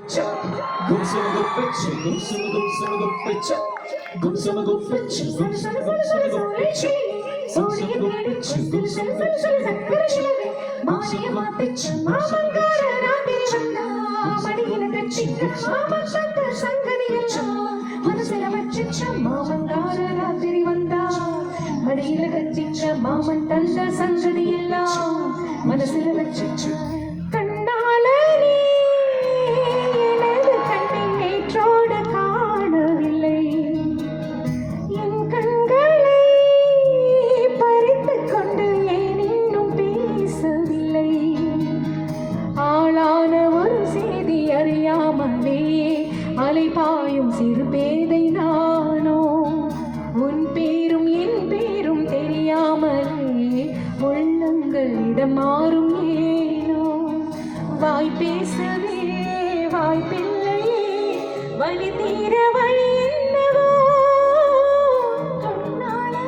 fecha, gumsama go fecha, gumsama go fecha, gumsama go fecha, gumsama go fecha, gumsama go fecha, gumsama go fecha, gumsama go fecha, மாமங்கார ராத்திரி வந்தா மடியில கட்டிக்க மாமன் தந்த சங்கதி எல்லாம் மனசுல வச்சிச்ச மாமங்கார ராத்திரி வந்தா மடியில கட்டிக்க மாமன் தந்த சங்கதி எல்லாம் மனசுல வச்சிச்ச அலைபாயும் சிறு பேதை நானோ உன் பேரும் என் பேரும் தெரியாமலே உள்ளங்களிடம் மாறும் ஏனோ வாய் பேசவே வாய் பிள்ளையே வலி தீர வழி என்னவோ கண்ணாலே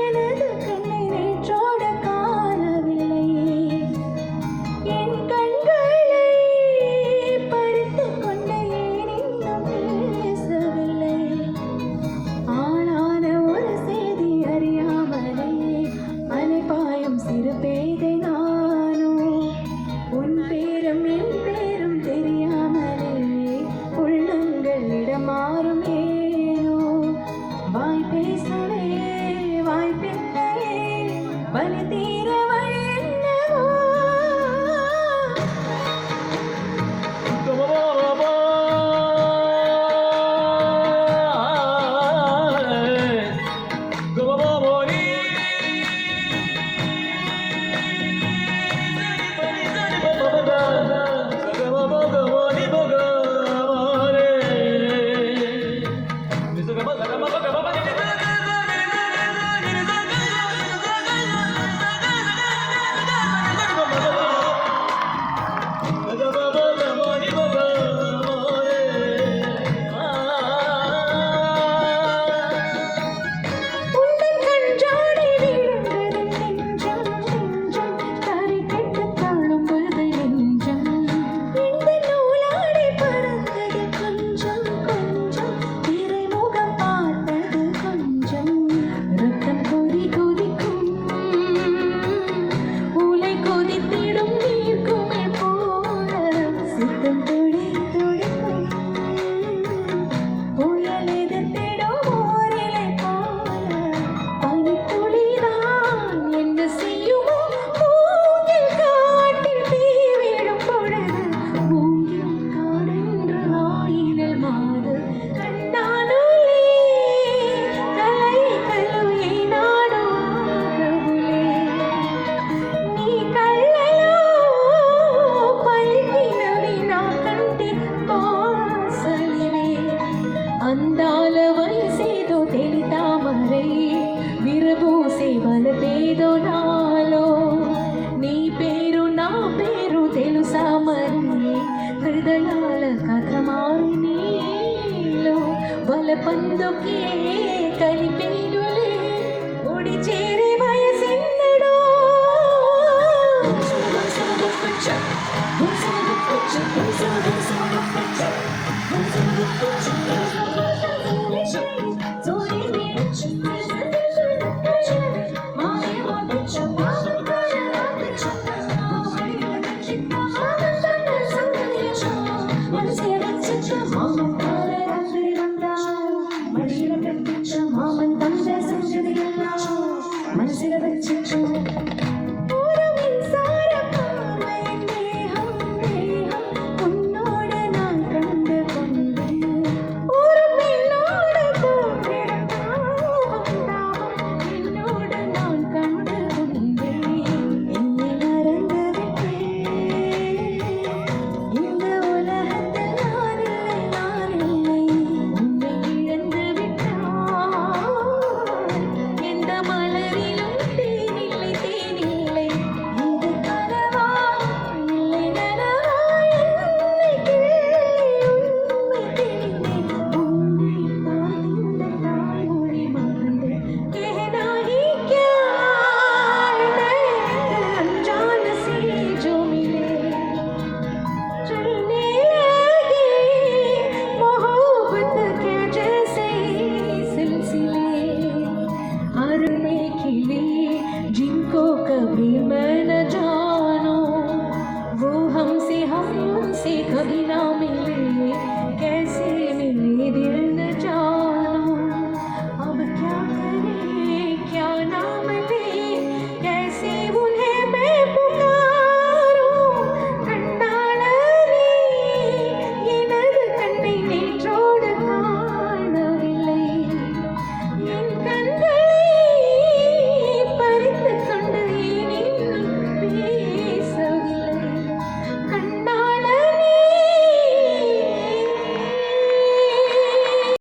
எனது கண்ணை நேற்றோட காணவில்லை என் மாறும் ஏனோ வாய் பேசவே வாய் பிள்ளையே வலி தீர வழி என்னவோ అందాల వయసేదో తెలి తామరై విరబూసే వలపేదో నాలో నీ పేరు నా పేరు తెలుసా మరి హృదయాల కథ మారి నీలో వలపందుకే కలిపేనులే ఒడి చేరే వయసెన్నడో Mama.